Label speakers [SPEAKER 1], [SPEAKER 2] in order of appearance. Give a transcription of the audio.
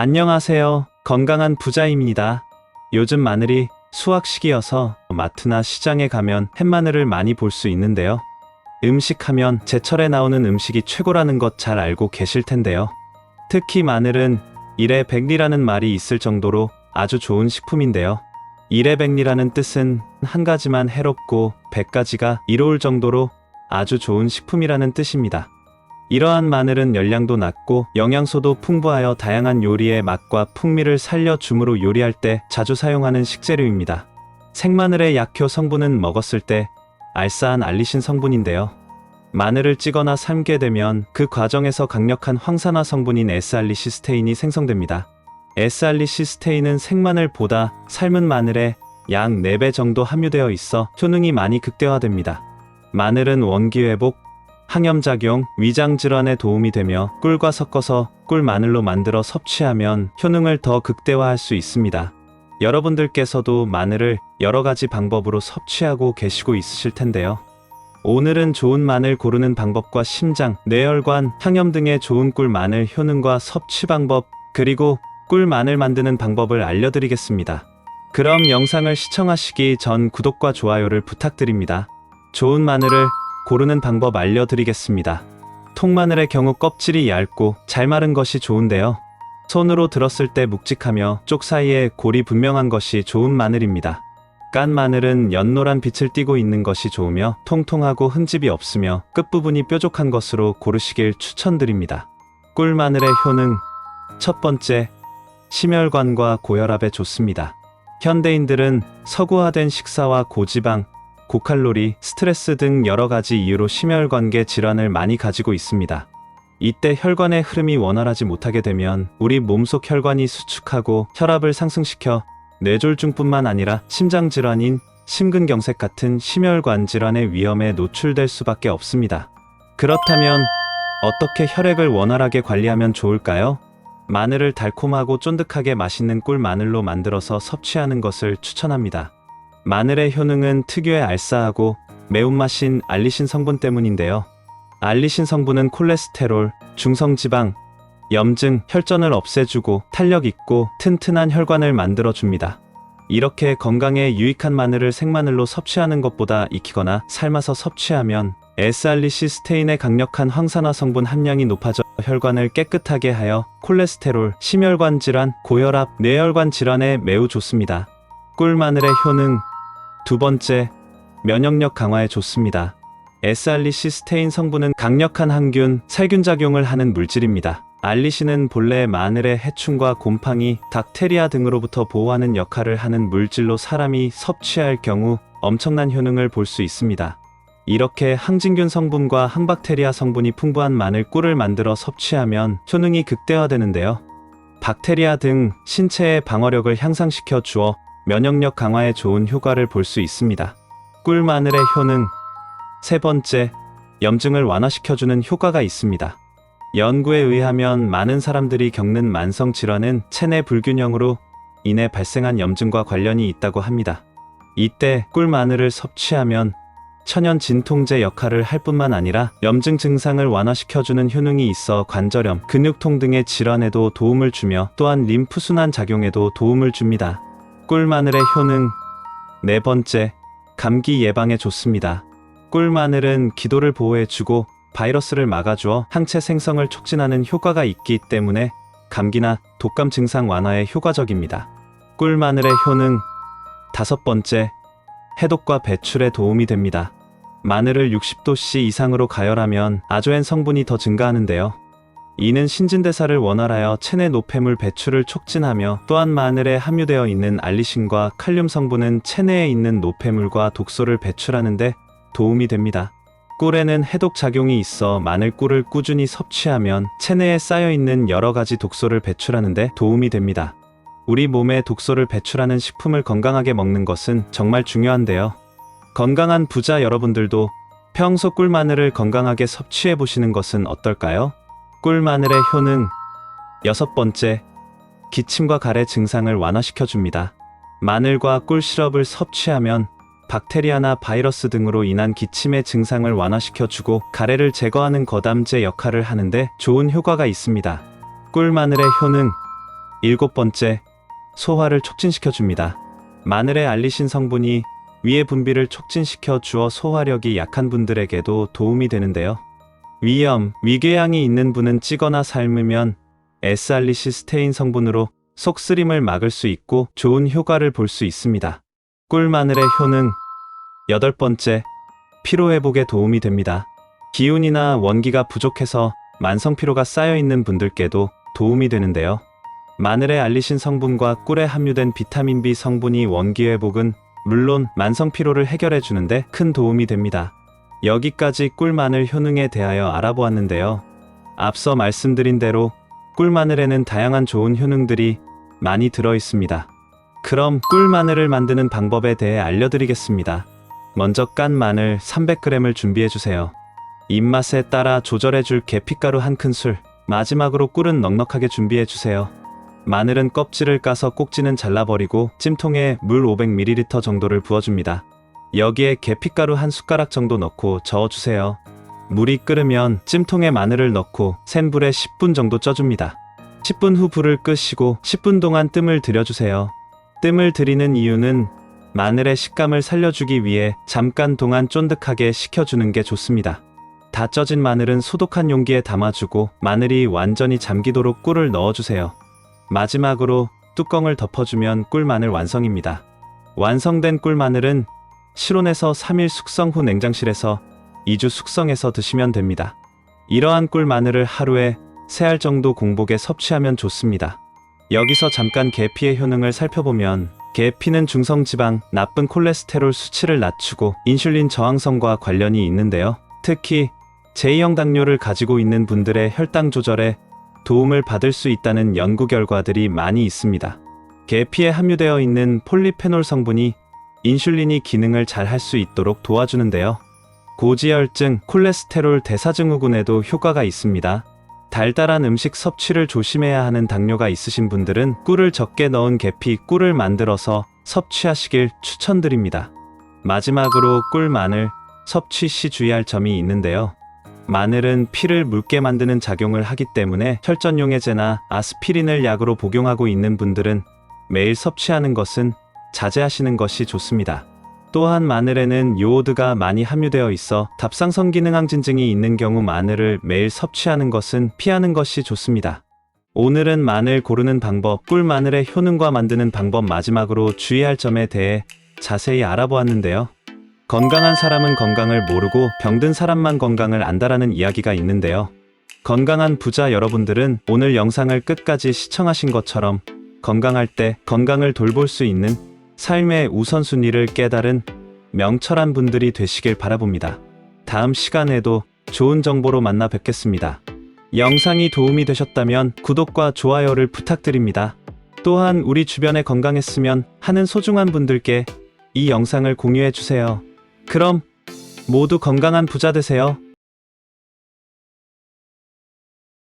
[SPEAKER 1] 안녕하세요. 건강한 부자입니다. 요즘 마늘이 수확 시기여서 마트나 시장에 가면 햇마늘을 많이 볼 수 있는데요. 음식하면 제철에 나오는 음식이 최고라는 것 잘 알고 계실 텐데요. 특히 마늘은 일에 백리라는 말이 있을 정도로 아주 좋은 식품인데요. 일에 백리라는 뜻은 한 가지만 해롭고 100가지가 이로울 정도로 아주 좋은 식품이라는 뜻입니다. 이러한 마늘은 열량도 낮고 영양소도 풍부하여 다양한 요리의 맛과 풍미를 살려주므로 요리할 때 자주 사용하는 식재료입니다. 생마늘의 약효 성분은 먹었을 때 알싸한 알리신 성분인데요. 마늘을 찌거나 삶게 되면 그 과정에서 강력한 황산화 성분인 S알리시스테인이 생성됩니다. S알리시스테인은 생마늘보다 삶은 마늘에 약 4배 정도 함유되어 있어 효능이 많이 극대화됩니다. 마늘은 원기회복, 항염작용, 위장질환에 도움이 되며 꿀과 섞어서 꿀마늘로 만들어 섭취하면 효능을 더 극대화할 수 있습니다. 여러분들께서도 마늘을 여러 가지 방법으로 섭취하고 계시고 있으실 텐데요. 오늘은 좋은 마늘 고르는 방법과 심장, 뇌혈관, 항염 등의 좋은 꿀마늘 효능과 섭취 방법, 그리고 꿀마늘 만드는 방법을 알려드리겠습니다. 그럼 영상을 시청하시기 전 구독과 좋아요를 부탁드립니다. 좋은 마늘을 고르는 방법 알려드리겠습니다. 통마늘의 경우 껍질이 얇고 잘 마른 것이 좋은데요. 손으로 들었을 때 묵직하며 쪽 사이에 골이 분명한 것이 좋은 마늘입니다. 깐 마늘은 연노란 빛을 띠고 있는 것이 좋으며 통통하고 흠집이 없으며 끝부분이 뾰족한 것으로 고르시길 추천드립니다. 꿀마늘의 효능. 첫 번째, 심혈관과 고혈압에 좋습니다. 현대인들은 서구화된 식사와 고지방, 고칼로리, 스트레스 등 여러 가지 이유로 심혈관계 질환을 많이 가지고 있습니다. 이때 혈관의 흐름이 원활하지 못하게 되면 우리 몸속 혈관이 수축하고 혈압을 상승시켜 뇌졸중뿐만 아니라 심장질환인 심근경색 같은 심혈관 질환의 위험에 노출될 수밖에 없습니다. 그렇다면 어떻게 혈액을 원활하게 관리하면 좋을까요? 마늘을 달콤하고 쫀득하게 맛있는 꿀마늘로 만들어서 섭취하는 것을 추천합니다. 마늘의 효능은 특유의 알싸하고 매운맛인 알리신 성분 때문인데요. 알리신 성분은 콜레스테롤, 중성지방, 염증, 혈전을 없애주고 탄력 있고 튼튼한 혈관을 만들어줍니다. 이렇게 건강에 유익한 마늘을 생마늘로 섭취하는 것보다 익히거나 삶아서 섭취하면 S알리시스테인의 강력한 황산화 성분 함량이 높아져 혈관을 깨끗하게 하여 콜레스테롤, 심혈관 질환, 고혈압, 뇌혈관 질환에 매우 좋습니다. 꿀마늘의 효능. 두 번째, 면역력 강화에 좋습니다. S알리시스테인 성분은 강력한 항균, 살균 작용을 하는 물질입니다. 알리신은 본래 마늘의 해충과 곰팡이, 박테리아 등으로부터 보호하는 역할을 하는 물질로 사람이 섭취할 경우 엄청난 효능을 볼 수 있습니다. 이렇게 항진균 성분과 항박테리아 성분이 풍부한 마늘 꿀을 만들어 섭취하면 효능이 극대화되는데요. 박테리아 등 신체의 방어력을 향상시켜 주어 면역력 강화에 좋은 효과를 볼 수 있습니다. 꿀마늘의 효능. 세 번째, 염증을 완화시켜주는 효과가 있습니다. 연구에 의하면 많은 사람들이 겪는 만성 질환은 체내 불균형으로 인해 발생한 염증과 관련이 있다고 합니다. 이때 꿀마늘을 섭취하면 천연 진통제 역할을 할 뿐만 아니라 염증 증상을 완화시켜주는 효능이 있어 관절염, 근육통 등의 질환에도 도움을 주며 또한 림프순환 작용에도 도움을 줍니다. 꿀마늘의 효능. 네 번째, 감기 예방에 좋습니다. 꿀마늘은 기도를 보호해주고 바이러스를 막아주어 항체 생성을 촉진하는 효과가 있기 때문에 감기나 독감 증상 완화에 효과적입니다. 꿀마늘의 효능. 다섯 번째, 해독과 배출에 도움이 됩니다. 마늘을 60도씨 이상으로 가열하면 아조엔 성분이 더 증가하는데요. 이는 신진대사를 원활하여 체내 노폐물 배출을 촉진하며 또한 마늘에 함유되어 있는 알리신과 칼륨 성분은 체내에 있는 노폐물과 독소를 배출하는 데 도움이 됩니다. 꿀에는 해독 작용이 있어 마늘꿀을 꾸준히 섭취하면 체내에 쌓여있는 여러 가지 독소를 배출하는 데 도움이 됩니다. 우리 몸에 독소를 배출하는 식품을 건강하게 먹는 것은 정말 중요한데요. 건강한 부자 여러분들도 평소 꿀마늘을 건강하게 섭취해 보시는 것은 어떨까요? 꿀마늘의 효능. 여섯 번째, 기침과 가래 증상을 완화시켜줍니다. 마늘과 꿀 시럽을 섭취하면 박테리아나 바이러스 등으로 인한 기침의 증상을 완화시켜주고 가래를 제거하는 거담제 역할을 하는데 좋은 효과가 있습니다. 꿀마늘의 효능. 7번째, 소화를 촉진시켜 줍니다. 마늘의 알리신 성분이 위의 분비를 촉진시켜 주어 소화력이 약한 분들에게도 도움이 되는데요. 위염, 위궤양이 있는 분은 찌거나 삶으면 S알리시스테인 성분으로 속쓰림을 막을 수 있고 좋은 효과를 볼 수 있습니다. 꿀마늘의 효능. 8번째, 피로회복에 도움이 됩니다. 기운이나 원기가 부족해서 만성피로가 쌓여있는 분들께도 도움이 되는데요. 마늘의 알리신 성분과 꿀에 함유된 비타민 B 성분이 원기회복은 물론 만성피로를 해결해 주는데 큰 도움이 됩니다. 여기까지 꿀마늘 효능에 대하여 알아보았는데요. 앞서 말씀드린 대로 꿀마늘에는 다양한 좋은 효능들이 많이 들어 있습니다. 그럼 꿀마늘을 만드는 방법에 대해 알려드리겠습니다. 먼저 깐 마늘 300g을 준비해 주세요. 입맛에 따라 조절해 줄 계피가루 1큰술, 마지막으로 꿀은 넉넉하게 준비해 주세요. 마늘은 껍질을 까서 꼭지는 잘라버리고 찜통에 물 500ml 정도를 부어줍니다. 여기에 계피가루 1숟가락 정도 넣고 저어주세요. 물이 끓으면 찜통에 마늘을 넣고 센 불에 10분 정도 쪄줍니다. 10분 후 불을 끄시고 10분 동안 뜸을 들여주세요. 뜸을 들이는 이유는 마늘의 식감을 살려주기 위해 잠깐 동안 쫀득하게 식혀주는 게 좋습니다. 다 쪄진 마늘은 소독한 용기에 담아주고 마늘이 완전히 잠기도록 꿀을 넣어주세요. 마지막으로 뚜껑을 덮어주면 꿀마늘 완성입니다. 완성된 꿀마늘은 실온에서 3일 숙성 후 냉장실에서 2주 숙성해서 드시면 됩니다. 이러한 꿀마늘을 하루에 3알 정도 공복에 섭취하면 좋습니다. 여기서 잠깐 계피의 효능을 살펴보면 계피는 중성지방, 나쁜 콜레스테롤 수치를 낮추고 인슐린 저항성과 관련이 있는데요. 특히 제2형 당뇨를 가지고 있는 분들의 혈당 조절에 도움을 받을 수 있다는 연구 결과들이 많이 있습니다. 계피에 함유되어 있는 폴리페놀 성분이 인슐린이 기능을 잘 할 수 있도록 도와주는데요. 고지혈증, 콜레스테롤 대사증후군에도 효과가 있습니다. 달달한 음식 섭취를 조심해야 하는 당뇨가 있으신 분들은 꿀을 적게 넣은 계피 꿀을 만들어서 섭취하시길 추천드립니다. 마지막으로 꿀 마늘 섭취 시 주의할 점이 있는데요. 마늘은 피를 묽게 만드는 작용을 하기 때문에 혈전용해제나 아스피린을 약으로 복용하고 있는 분들은 매일 섭취하는 것은 자제하시는 것이 좋습니다. 또한 마늘에는 요오드가 많이 함유되어 있어 갑상선 기능 항진증이 있는 경우 마늘을 매일 섭취하는 것은 피하는 것이 좋습니다. 오늘은 마늘 고르는 방법, 꿀마늘의 효능과 만드는 방법, 마지막으로 주의할 점에 대해 자세히 알아보았는데요. 건강한 사람은 건강을 모르고 병든 사람만 건강을 안다라는 이야기가 있는데요. 건강한 부자 여러분들은 오늘 영상을 끝까지 시청하신 것처럼 건강할 때 건강을 돌볼 수 있는 삶의 우선순위를 깨달은 명철한 분들이 되시길 바라봅니다. 다음 시간에도 좋은 정보로 만나 뵙겠습니다. 영상이 도움이 되셨다면 구독과 좋아요를 부탁드립니다. 또한 우리 주변에 건강했으면 하는 소중한 분들께 이 영상을 공유해 주세요. 그럼 모두 건강한 부자 되세요.